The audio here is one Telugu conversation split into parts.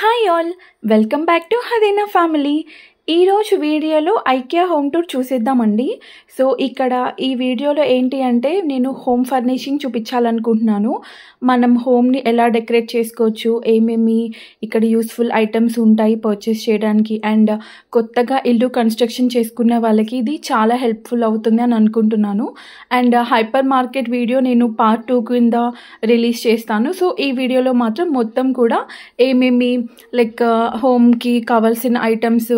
Hi all, welcome back to హదీనా ఫ్యామిలీ. ఈరోజు వీడియోలో ఐకియా హోమ్ టూర్ చూసేద్దామండి. సో ఇక్కడ ఈ వీడియోలో ఏంటి అంటే నేను హోమ్ ఫర్నిషింగ్ చూపించాలనుకుంటున్నాను. మనం హోమ్ని ఎలా డెకరేట్ చేసుకోవచ్చు, ఏమేమి ఇక్కడ యూస్ఫుల్ ఐటమ్స్ ఉంటాయి పర్చేస్ చేయడానికి, అండ్ కొత్తగా ఇల్లు కన్స్ట్రక్షన్ చేసుకున్న వాళ్ళకి ఇది చాలా హెల్ప్ఫుల్ అవుతుంది అని అనుకుంటున్నాను. అండ్ హైపర్ మార్కెట్ వీడియో నేను పార్ట్ 2 కింద రిలీజ్ చేస్తాను. సో ఈ వీడియోలో మాత్రం మొత్తం కూడా ఏమేమి లైక్ హోమ్కి కావాల్సిన ఐటమ్స్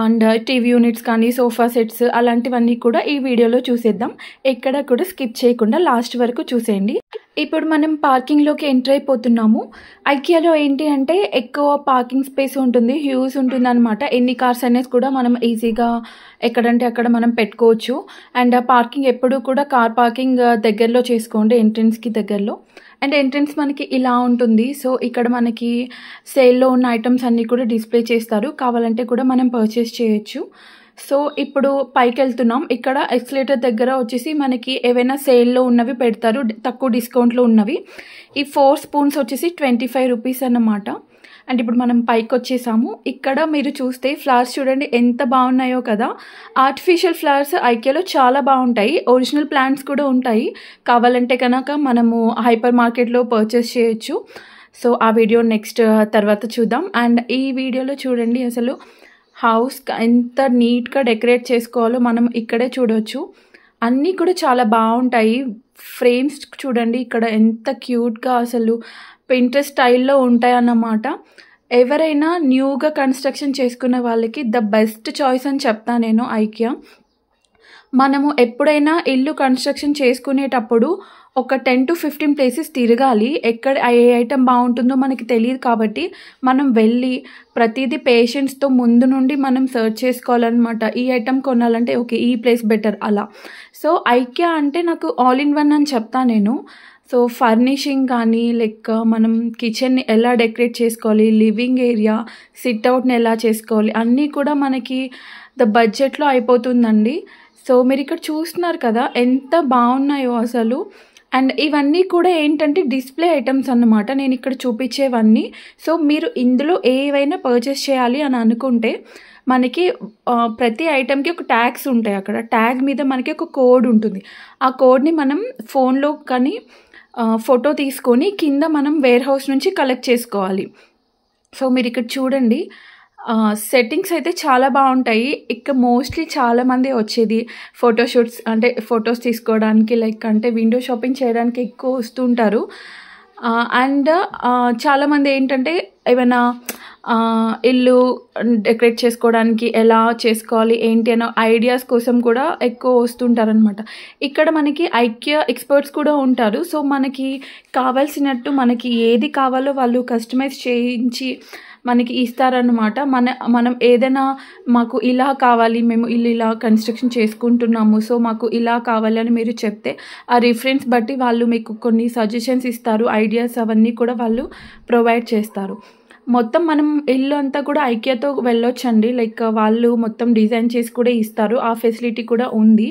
అండ్ టీవీ యూనిట్స్ కానీ సోఫా సెట్స్ అలాంటివన్నీ కూడా ఈ వీడియోలో చూసేద్దాం. ఎక్కడ కూడా స్కిప్ చేయకుండా లాస్ట్ వరకు చూసేయండి. ఇప్పుడు మనం పార్కింగ్లోకి ఎంటర్ అయిపోతున్నాము. ఐకియాలో ఏంటి అంటే ఎక్కువ పార్కింగ్ స్పేస్ ఉంటుంది, హ్యూజ్ ఉంటుంది అనమాట. ఎన్ని కార్స్ అనేది కూడా మనం ఈజీగా ఎక్కడంటే అక్కడ మనం పెట్టుకోవచ్చు. అండ్ పార్కింగ్ ఎప్పుడు కూడా కార్ పార్కింగ్ దగ్గరలో చేసుకోండి, ఎంట్రన్స్కి దగ్గరలో. అండ్ ఎంట్రన్స్ మనకి ఇలా ఉంటుంది. సో ఇక్కడ మనకి సేల్లో ఉన్న ఐటమ్స్ అన్నీ కూడా డిస్ప్లే చేస్తారు, కావాలంటే కూడా మనం పర్చేస్ చేయొచ్చు. సో ఇప్పుడు పైకి వెళ్తున్నాం. ఇక్కడ ఎక్స్లేటర్ దగ్గర వచ్చేసి మనకి ఏవైనా సేల్లో ఉన్నవి పెడతారు, తక్కువ డిస్కౌంట్లో ఉన్నవి. ఈ 4 స్పూన్స్ వచ్చేసి 25 రూపీస్ అన్నమాట. అండ్ ఇప్పుడు మనం పైకి వచ్చేసాము. ఇక్కడ మీరు చూస్తే ఫ్లవర్స్ చూడండి ఎంత బాగున్నాయో కదా. ఆర్టిఫిషియల్ ఫ్లవర్స్ ఐకియాలో చాలా బాగుంటాయి, ఒరిజినల్ ప్లాంట్స్ కూడా ఉంటాయి. కావాలంటే కనుక మనము హైపర్ మార్కెట్లో పర్చేస్ చేయొచ్చు. సో ఆ వీడియో నెక్స్ట్ తర్వాత చూద్దాం. అండ్ ఈ వీడియోలో చూడండి అసలు హౌస్ ఎంత నీట్గా డెకరేట్ చేసుకోవాలో మనం ఇక్కడే చూడవచ్చు. అన్నీ కూడా చాలా బాగుంటాయి. ఫ్రేమ్స్ చూడండి ఇక్కడ ఎంత క్యూట్గా అసలు పింట్రెస్ట్ స్టైల్లో ఉంటాయి అన్నమాట. ఎవరైనా న్యూగా కన్స్ట్రక్షన్ చేసుకున్న వాళ్ళకి ద బెస్ట్ చాయిస్ అని చెప్తాను నేను ఐకియా. మనము ఎప్పుడైనా ఇల్లు కన్స్ట్రక్షన్ చేసుకునేటప్పుడు ఒక 10 to 15 ప్లేసెస్ తిరగాలి. ఎక్కడ ఏ ఐటమ్ బాగుంటుందో మనకి తెలియదు కాబట్టి మనం వెళ్ళి ప్రతిదీ పేషెంట్స్తో ముందు నుండి మనం సర్చ్ చేసుకోవాలన్నమాట. ఈ ఐటమ్ కొనాలంటే ఓకే ఈ ప్లేస్ బెటర్ అలా. సో ఐకియా అంటే నాకు ఆల్ ఇన్ వన్ అని చెప్తాను నేను. సో ఫర్నిషింగ్ కానీ లైక్ మనం కిచెన్ని ఎలా డెకరేట్ చేసుకోవాలి, లివింగ్ ఏరియా, సిట్అవుట్ని ఎలా చేసుకోవాలి అన్నీ కూడా మనకి ద బడ్జెట్లో అయిపోతుందండి. సో మీరు ఇక్కడ చూస్తున్నారు కదా ఎంత బాగున్నాయో అసలు. అండ్ ఇవన్నీ కూడా ఏంటంటే డిస్ప్లే ఐటమ్స్ అన్నమాట నేను ఇక్కడ చూపించేవన్నీ. సో మీరు ఇందులో ఏవైనా పర్చేస్ చేయాలి అని అనుకుంటే మనకి ప్రతి ఐటెంకి ఒక ట్యాగ్స్ ఉంటాయి. అక్కడ ట్యాగ్ మీద మనకి ఒక కోడ్ ఉంటుంది. ఆ కోడ్ని మనం ఫోన్లో కానీ ఫోటో తీసుకొని కింద మనం వేర్ హౌస్ నుంచి కలెక్ట్ చేసుకోవాలి. సో మీరు ఇక్కడ చూడండి సెట్టింగ్స్ అయితే చాలా బాగుంటాయి. ఇక్కడ మోస్ట్లీ చాలామంది వచ్చేది ఫోటోషూట్స్ అంటే ఫొటోస్ తీసుకోవడానికి లైక్ అంటే విండో షాపింగ్ చేయడానికి ఎక్కువ వస్తుంటారు. అండ్ చాలామంది ఏంటంటే ఏమైనా ఇల్లు డెకరేట్ చేసుకోవడానికి ఎలా చేసుకోవాలి ఏంటి అన్న ఐడియాస్ కోసం కూడా ఎక్కువ వస్తుంటారనమాట. ఇక్కడ మనకి ఐకియా ఎక్స్పర్ట్స్ కూడా ఉంటారు. సో మనకి కావాల్సినట్టు మనకి ఏది కావాలో వాళ్ళు కస్టమైజ్ చేయించి మనకి ఇస్తారనమాట. మనం ఏదైనా మాకు ఇలా కావాలి, మేము ఇల్లు ఇలా కన్స్ట్రక్షన్ చేసుకుంటున్నాము, సో మాకు ఇలా కావాలి అని మీరు చెప్తే ఆ రిఫరెన్స్ బట్టి వాళ్ళు మీకు కొన్ని సజెషన్స్ ఇస్తారు, ఐడియాస్ అవన్నీ కూడా వాళ్ళు ప్రొవైడ్ చేస్తారు. మొత్తం మనం ఇల్లు అంతా కూడా ఐకియాతో వెళ్ళొచ్చండి. లైక్ వాళ్ళు మొత్తం డిజైన్ చేసి కూడా ఇస్తారు, ఆ ఫెసిలిటీ కూడా ఉంది.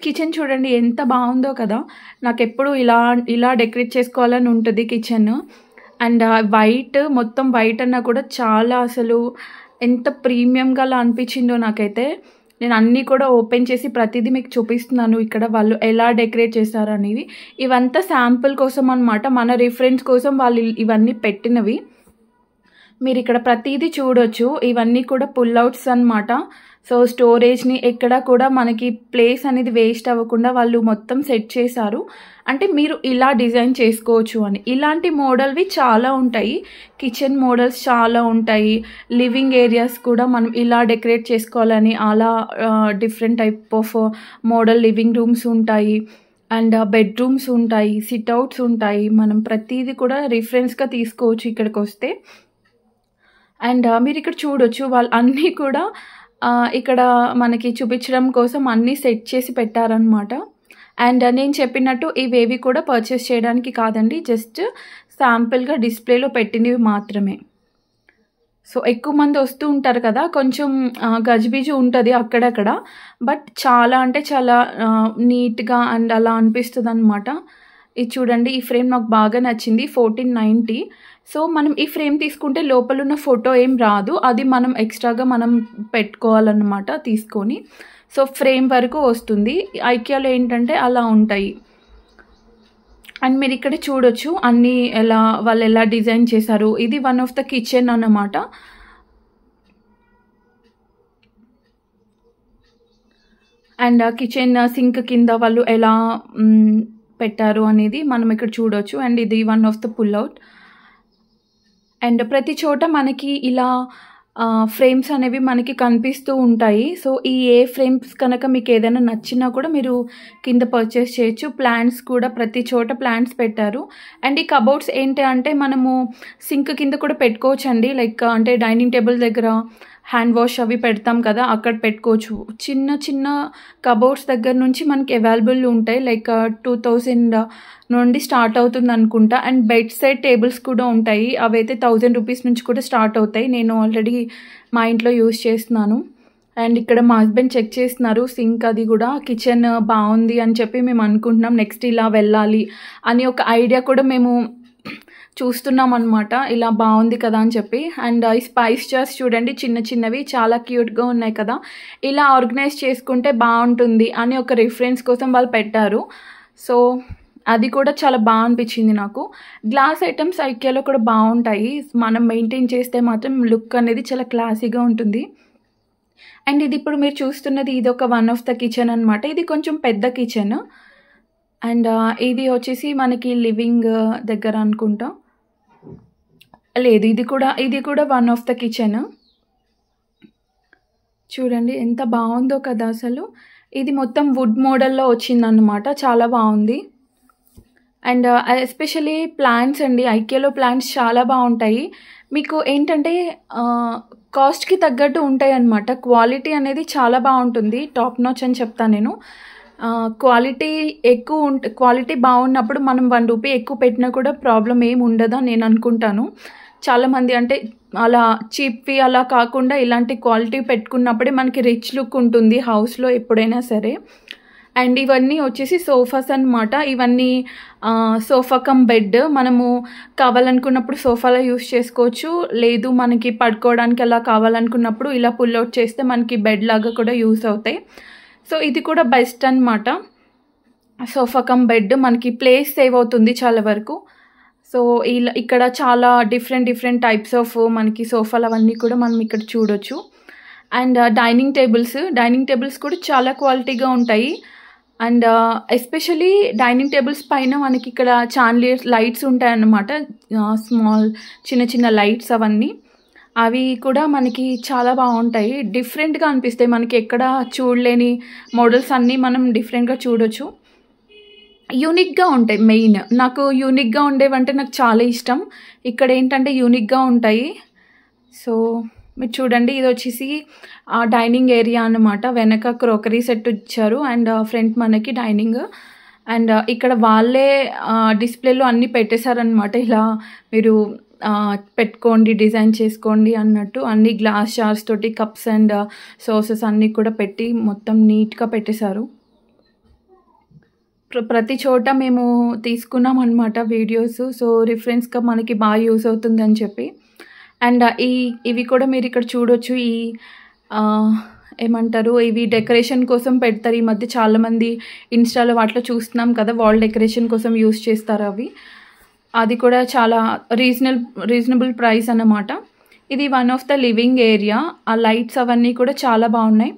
కిచెన్ చూడండి ఎంత బాగుందో కదా. నాకు ఎప్పుడు ఇలా డెకరేట్ చేసుకోవాలని ఉంటుంది కిచెన్. అండ్ వైట్ మొత్తం వైట్ అన్నా కూడా చాలా అసలు ఎంత ప్రీమియంగా అలా అనిపించిందో నాకైతే. నేను అన్నీ కూడా ఓపెన్ చేసి ప్రతిదీ మీకు చూపిస్తున్నాను ఇక్కడ వాళ్ళు ఎలా డెకరేట్ చేస్తారు అనేవి. ఇవంతా శాంపుల్ కోసం అనమాట, మన రిఫరెన్స్ కోసం వాళ్ళు ఇవన్నీ పెట్టినవి. మీరు ఇక్కడ ప్రతిదీ చూడొచ్చు. ఇవన్నీ కూడా పుల్ అవుట్స్ అనమాట. సో స్టోరేజ్ని ఎక్కడ కూడా మనకి ప్లేస్ అనేది వేస్ట్ అవ్వకుండా వాళ్ళు మొత్తం సెట్ చేశారు. అంటే మీరు ఇలా డిజైన్ చేసుకోవచ్చు అని. ఇలాంటి మోడల్వి చాలా ఉంటాయి, కిచెన్ మోడల్స్ చాలా ఉంటాయి. లివింగ్ ఏరియాస్ కూడా మనం ఇలా డెకరేట్ చేసుకోవాలని అలా different type of model living rooms ఉంటాయి. అండ్ బెడ్రూమ్స్ ఉంటాయి, సిట్అవుట్స్ ఉంటాయి. మనం ప్రతిదీ కూడా రిఫరెన్స్గా తీసుకోవచ్చు ఇక్కడికి వస్తే. అండ్ మీరు ఇక్కడ చూడొచ్చు వాళ్ళు అన్నీ కూడా ఇక్కడ మనకి చూపించడం కోసం అన్నీ సెట్ చేసి పెట్టారనమాట. అండ్ నేను చెప్పినట్టు ఇవేవి కూడా పర్చేస్ చేయడానికి కాదండి, జస్ట్ శాంపుల్గా డిస్ప్లేలో పెట్టినవి మాత్రమే. సో ఎక్కువ మంది వస్తూ ఉంటారు కదా, కొంచెం గజిబిజి ఉంటుంది అక్కడక్కడ, బట్ చాలా అంటే చాలా నీట్గా అండ్ అలా అనిపిస్తుంది అనమాట. ఇది చూడండి, ఈ ఫ్రేమ్ నాకు బాగా నచ్చింది. 1490. సో మనం ఈ ఫ్రేమ్ తీసుకుంటే లోపల ఉన్న ఫోటో ఏం రాదు, అది మనం ఎక్స్ట్రాగా మనం పెట్టుకోవాలన్నమాట తీసుకొని. సో ఫ్రేమ్ వరకు వస్తుంది. ఐకియాలో ఏంటంటే అలా ఉంటాయి. అండ్ మీరు ఇక్కడ చూడొచ్చు అన్నీ వాళ్ళు ఎలా డిజైన్ చేశారు. ఇది వన్ ఆఫ్ ద కిచెన్ అన్నమాట. అండ్ కిచెన్ సింక్ కింద వాళ్ళు ఎలా పెట్టారు అనేది మనం ఇక్కడ చూడొచ్చు. అండ్ ఇది one of the pull out. And ప్రతి చోట మనకి ఇలా ఫ్రేమ్స్ అనేవి మనకి కనిపిస్తూ ఉంటాయి. సో ఈ ఫ్రేమ్స్ కనుక మీకు ఏదైనా నచ్చినా కూడా మీరు కింద పర్చేస్ చేయొచ్చు. ప్లాంట్స్ కూడా ప్రతి చోట ప్లాంట్స్ పెట్టారు. అండ్ ఈ కబోర్డ్స్ ఏంటి అంటే మనము సింక్ కింద కూడా పెట్టుకోవచ్చు అండి. లైక్ అంటే డైనింగ్ టేబుల్ దగ్గర హ్యాండ్ వాష్ అవి పెడతాం కదా, అక్కడ పెట్టుకోవచ్చు. చిన్న చిన్న కబోర్డ్స్ దగ్గర నుంచి మనకి అవైలబుల్ ఉంటాయి. లైక్ 2000 నుండి స్టార్ట్ అవుతుంది అనుకుంటా. అండ్ బెడ్ సైడ్ టేబుల్స్ కూడా ఉంటాయి, అవైతే 1000 రూపీస్ నుంచి కూడా స్టార్ట్ అవుతాయి. నేను ఆల్రెడీ మా ఇంట్లో యూజ్ చేస్తున్నాను. అండ్ ఇక్కడ మా హస్బెండ్ చెక్ చేస్తున్నారు సింక్ అది కూడా. కిచెన్ బాగుంది అని చెప్పి మేము అనుకుంటున్నాం, నెక్స్ట్ ఇలా వెళ్ళాలి అని ఒక ఐడియా కూడా మేము చూస్తున్నాం అనమాట. ఇలా బాగుంది కదా అని చెప్పి. అండ్ ఈ స్పైస్ జార్స్ చూడండి, చిన్న చిన్నవి చాలా క్యూట్గా ఉన్నాయి కదా. ఇలా ఆర్గనైజ్ చేసుకుంటే బాగుంటుంది అని ఒక రిఫరెన్స్ కోసం వాళ్ళు పెట్టారు. సో అది కూడా చాలా బాగా అనిపించింది నాకు. గ్లాస్ ఐటమ్స్ ఐకియాలో కూడా బాగుంటాయి, మనం మెయింటైన్ చేస్తే మాత్రం లుక్ అనేది చాలా క్లాసీగా ఉంటుంది. అండ్ ఇది ఇప్పుడు మీరు చూస్తున్నది ఇది ఒక వన్ ఆఫ్ ద కిచెన్ అనమాట. ఇది కొంచెం పెద్ద కిచెన్. అండ్ ఇది వచ్చేసి మనకి లివింగ్ దగ్గర అనుకుంటా, లేదు ఇది కూడా వన్ ఆఫ్ ద కిచెన్. చూడండి ఎంత బాగుందో కదా అసలు. ఇది మొత్తం వుడ్ మోడల్లో వచ్చిందన్నమాట, చాలా బాగుంది. అండ్ ఎస్పెషలీ ప్లాంట్స్ అండి, ఐకియాలో ప్లాంట్స్ చాలా బాగుంటాయి. మీకు ఏంటంటే కాస్ట్కి తగ్గట్టు ఉంటాయి అన్నమాట. క్వాలిటీ అనేది చాలా బాగుంటుంది, టాప్ నాచ్ అని చెప్తాను నేను. క్వాలిటీ బాగున్నప్పుడు మనం 1 రూపీ ఎక్కువ పెట్టినా కూడా ప్రాబ్లం ఏమి ఉండదని నేను అనుకుంటాను. చాలామంది అంటే అలా చీప్వి అలా కాకుండా ఇలాంటి క్వాలిటీ పెట్టుకున్నప్పుడే మనకి రిచ్ లుక్ ఉంటుంది హౌస్లో ఎప్పుడైనా సరే. అండ్ ఇవన్నీ వచ్చేసి సోఫాస్ అన్నమాట. ఇవన్నీ సోఫా కమ్ బెడ్, మనము కావాలనుకున్నప్పుడు సోఫాలో యూస్ చేసుకోవచ్చు, లేదు మనకి పడుకోవడానికి అలా కావాలనుకున్నప్పుడు ఇలా పుల్ అవుట్ చేస్తే మనకి బెడ్ లాగా కూడా యూస్ అవుతాయి. సో ఇది కూడా బెస్ట్ అన్నమాట. సోఫా కమ్ బెడ్ మనకి ప్లేస్ సేవ్ అవుతుంది చాలా వరకు. సో ఇక్కడ చాలా డిఫరెంట్ టైప్స్ ఆఫ్ మనకి సోఫాలు అవన్నీ కూడా మనం ఇక్కడ చూడొచ్చు. అండ్ డైనింగ్ టేబుల్స్ కూడా చాలా క్వాలిటీగా ఉంటాయి. అండ్ ఎస్పెషలీ డైనింగ్ టేబుల్స్ పైన మనకి ఇక్కడ చాన్లియర్ లైట్స్ ఉంటాయన్నమాట, స్మాల్ చిన్న లైట్స్ అవన్నీ. అవి కూడా మనకి చాలా బాగుంటాయి, డిఫరెంట్గా అనిపిస్తాయి. మనకి ఎక్కడ చూడలేని మోడల్స్ అన్నీ మనం డిఫరెంట్గా చూడొచ్చు. యూనిక్గా ఉంటాయి. మెయిన్ నాకు యూనిక్గా ఉండేవంటే నాకు చాలా ఇష్టం. ఇక్కడ ఏంటంటే యూనిక్గా ఉంటాయి. సో మీరు చూడండి, ఇది వచ్చేసి డైనింగ్ ఏరియా అన్నమాట. వెనక క్రోకరీ సెట్ ఇచ్చారు అండ్ ఫ్రంట్ మనకి డైనింగ్. అండ్ ఇక్కడ వాళ్ళే డిస్ప్లేలో అన్నీ పెట్టేశారనమాట. ఇలా మీరు పెట్టుకోండి, డిజైన్ చేసుకోండి అన్నట్టు. అన్ని గ్లాస్ జార్స్ తోటి కప్స్ అండ్ సాసెస్ అన్నీ కూడా పెట్టి మొత్తం నీట్గా పెట్టేశారు. ప్రతి చోట మేము తీసుకున్నాం అనమాట వీడియోస్. సో రిఫరెన్స్గా మనకి బాగా యూస్ అవుతుందని చెప్పి. అండ్ ఇవి కూడా మీరు ఇక్కడ చూడొచ్చు. ఏమంటారు, ఇవి డెకరేషన్ కోసం పెడతారు. ఈ మధ్య చాలామంది ఇన్స్టాలో వాటిలో చూస్తున్నాం కదా, వాల్ డెకరేషన్ కోసం యూస్ చేస్తారు అవి. అది కూడా చాలా రీజనబుల్ ప్రైస్ అన్నమాట. ఇది one of the living area. ఆ లైట్స్ అవన్నీ కూడా చాలా బాగున్నాయి.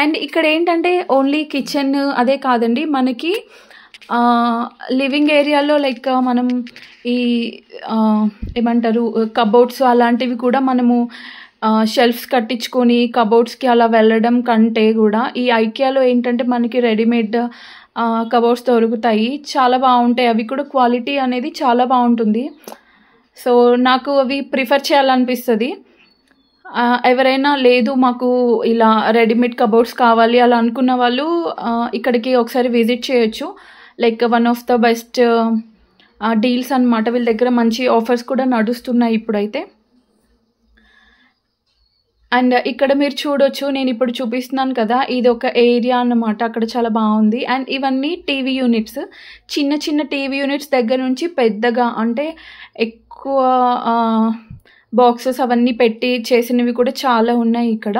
అండ్ ఇక్కడ ఏంటంటే ఓన్లీ కిచెన్ అదే కాదండి, మనకి లివింగ్ ఏరియాలో లైక్ మనం ఈ ఏమంటారు కబోర్డ్స్ అలాంటివి కూడా మనము షెల్ఫ్స్ కట్టించుకొని కబోర్డ్స్కి అలా వెళ్ళడం కంటే కూడా ఈ ఐకియాలో ఏంటంటే మనకి రెడీమేడ్ కబోర్డ్స్ దొరుకుతాయి, చాలా బాగుంటాయి. అవి కూడా క్వాలిటీ అనేది చాలా బాగుంటుంది. సో నాకు అవి ప్రిఫర్ చేయాలనిపిస్తుంది. ఎవరైనా లేదు మాకు ఇలా రెడీమేడ్ కబోర్డ్స్ కావాలి అలా అనుకున్న వాళ్ళు ఇక్కడికి ఒకసారి విజిట్ చేయొచ్చు. Like one of the best deals అన్నమాట. వీళ్ళ దగ్గర మంచి ఆఫర్స్ కూడా నడుస్తున్నాయి ఇప్పుడైతే. అండ్ ఇక్కడ మీరు చూడొచ్చు, నేను ఇప్పుడు చూపిస్తున్నాను కదా, ఇది ఒక ఏరియా అన్నమాట. అక్కడ చాలా బాగుంది. అండ్ ఇవన్నీ టీవీ యూనిట్స్, చిన్న టీవీ యూనిట్స్ దగ్గర నుంచి పెద్దగా అంటే తక్కువ బాక్సెస్ అవన్నీ పెట్టి చేసినవి కూడా చాలా ఉన్నాయి ఇక్కడ.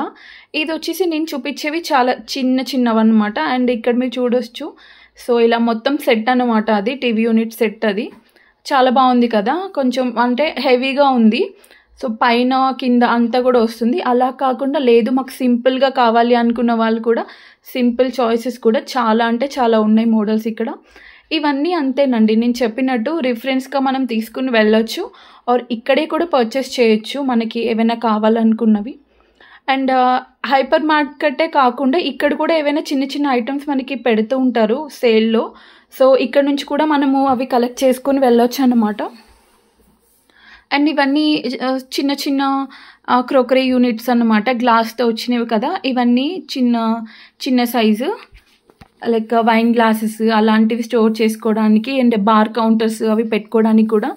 ఇది వచ్చేసి నేను చూపించేవి చాలా చిన్నవన్నమాట. అండ్ ఇక్కడ మీరు చూడొచ్చు. సో ఇలా మొత్తం సెట్ అన్నమాట, అది టీవీ యూనిట్ సెట్. అది చాలా బాగుంది కదా, కొంచెం అంటే హెవీగా ఉంది. సో పైన కింద అంతా కూడా వస్తుంది. అలా కాకుండా లేదు మాకు సింపుల్గా కావాలి అనుకున్న వాళ్ళు కూడా సింపుల్ చాయిసెస్ కూడా చాలా అంటే చాలా ఉన్నాయి మోడల్స్ ఇక్కడ. ఇవన్నీ అంతేనండి, నేను చెప్పినట్టు రిఫరెన్స్గా మనం తీసుకుని వెళ్ళొచ్చు ఆర్ ఇక్కడే కూడా పర్చేస్ చేయొచ్చు మనకి ఏమైనా కావాలనుకున్నవి. అండ్ హైపర్ మార్కెటే కాకుండా ఇక్కడ కూడా ఏవైనా చిన్న ఐటమ్స్ మనకి పెడుతూ ఉంటారు సేల్లో. సో ఇక్కడ నుంచి కూడా మనము అవి కలెక్ట్ చేసుకొని వెళ్ళొచ్చు అన్నమాట. అండ్ ఇవన్నీ చిన్న క్రోకరీ యూనిట్స్ అన్నమాట, గ్లాస్తో వచ్చినవి కదా. ఇవన్నీ చిన్న సైజు, లైక్ వైన్ గ్లాసెస్ అలాంటివి స్టోర్ చేసుకోవడానికి అండ్ బార్ కౌంటర్స్ అవి పెట్టుకోవడానికి కూడా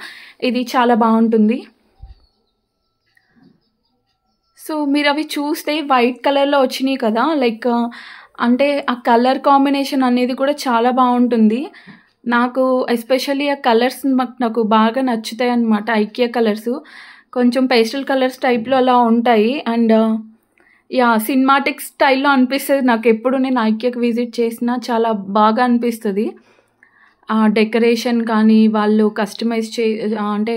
ఇది చాలా బాగుంటుంది. సో మీరు అవి చూస్తే వైట్ కలర్లో వచ్చినాయి కదా, లైక్ అంటే ఆ కలర్ కాంబినేషన్ అనేది కూడా చాలా బాగుంటుంది. నాకు ఎస్పెషల్లీ ఆ కలర్స్ నాకు బాగా నచ్చుతాయి అన్నమాట. ఐకియా కలర్స్ కొంచెం పేస్టల్ కలర్స్ టైప్లో అలా ఉంటాయి. అండ్ సినిమాటిక్ స్టైల్లో అనిపిస్తుంది నాకు. ఎప్పుడు నేను ఐకియాకి విజిట్ చేసినా చాలా బాగా అనిపిస్తుంది. డెకరేషన్ కానీ వాళ్ళు కస్టమైజ్ అంటే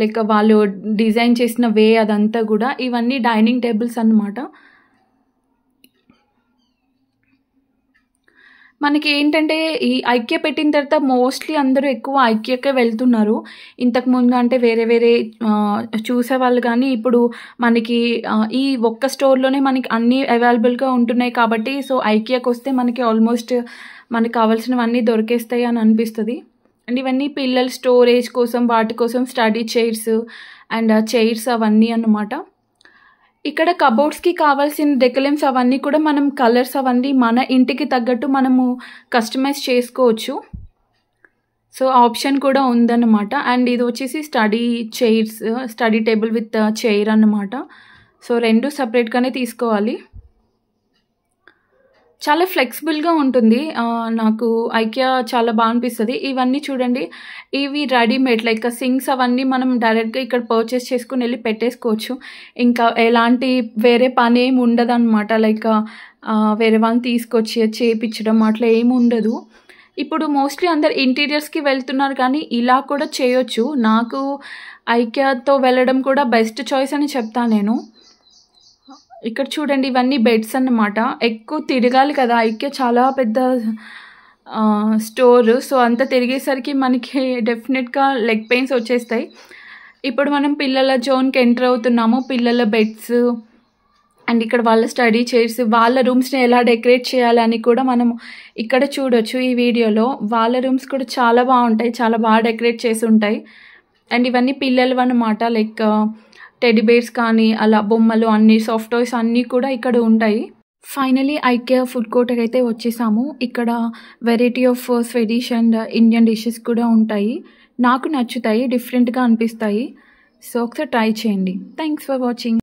లైక్ వాళ్ళు డిజైన్ చేసిన వే అదంతా కూడా. ఇవన్నీ డైనింగ్ టేబుల్స్ అన్నమాట. మనకి ఏంటంటే ఈ ఐకియా పెట్టిన తర్వాత మోస్ట్లీ అందరూ ఎక్కువ ఐకియాకే వెళ్తున్నారు. ఇంతకుముందు అంటే వేరే చూసేవాళ్ళు, కానీ ఇప్పుడు మనకి ఈ ఒక్క స్టోర్లోనే మనకి అన్నీ అవైలబుల్గా ఉంటున్నాయి కాబట్టి సో ఐకియాకి వస్తే మనకి ఆల్మోస్ట్ మనకు కావాల్సినవన్నీ దొరికేస్తాయి అని అనిపిస్తుంది. అండ్ ఇవన్నీ పిల్లల స్టోరేజ్ కోసం, వాటి కోసం స్టడీ చైర్స్ అండ్ చైర్స్ అవన్నీ అన్నమాట. ఇక్కడ కబోర్డ్స్కి కావాల్సిన డెకలమ్స్ అవన్నీ కూడా మనం కలర్స్ అవన్నీ మన ఇంటికి తగ్గట్టు మనము కస్టమైజ్ చేసుకోవచ్చు. సో ఆప్షన్ కూడా ఉందన్నమాట. అండ్ ఇది వచ్చేసి స్టడీ టేబుల్ విత్ చైర్ అన్నమాట. సో రెండు సపరేట్గానే తీసుకోవాలి. చాలా ఫ్లెక్సిబుల్గా ఉంటుంది. నాకు ఐకియా చాలా బాగా అనిపిస్తుంది. ఇవన్నీ చూడండి, ఇవి రెడీమేడ్ లైక్ సింక్స్ అవన్నీ మనం డైరెక్ట్గా ఇక్కడ పర్చేస్ చేసుకుని వెళ్ళి పెట్టేసుకోవచ్చు. ఇంకా ఎలాంటి వేరే పని ఏమి ఉండదు అనమాట. లైక్ వేరే వాళ్ళని తీసుకొచ్చి చేయించడం అట్లా ఏమి ఉండదు. ఇప్పుడు మోస్ట్లీ అందరు ఇంటీరియర్స్కి వెళ్తున్నారు, కానీ ఇలా కూడా చేయొచ్చు. నాకు ఐకియాతో వెళ్ళడం కూడా బెస్ట్ చాయిస్ అని చెప్తాను నేను. ఇక్కడ చూడండి, ఇవన్నీ బెడ్స్ అన్నమాట. ఎక్కువ తిరగాలి కదా, ఐకియా చాలా పెద్ద స్టోర్. సో అంత తిరిగేసరికి మనకి డెఫినెట్గా లెగ్ పెయిన్స్ వచ్చేస్తాయి. ఇప్పుడు మనం పిల్లల జోన్కి ఎంటర్ అవుతున్నాము. పిల్లల బెడ్స్ అండ్ ఇక్కడ వాళ్ళ స్టడీ చైర్స్, వాళ్ళ రూమ్స్ని ఎలా డెకరేట్ చేయాలని కూడా మనం ఇక్కడ చూడొచ్చు ఈ వీడియోలో. వాళ్ళ రూమ్స్ కూడా చాలా బాగుంటాయి, చాలా బాగా డెకరేట్ చేసి ఉంటాయి. అండ్ ఇవన్నీ పిల్లలు అన్నమాట, లైక్ టెడ్డీ బేర్స్ కానీ అలా బొమ్మలు అన్నీ, సాఫ్ట్ టాయ్స్ అన్నీ కూడా ఇక్కడ ఉంటాయి. ఫైనలీ ఐకియా ఫుడ్ కోర్ట్కి అయితే వచ్చేసాము. ఇక్కడ variety of Swedish and Indian dishes కూడా ఉంటాయి. నాకు నచ్చుతాయి, డిఫరెంట్గా అనిపిస్తాయి. సో ఒకసారి ట్రై చేయండి. Thanks for watching.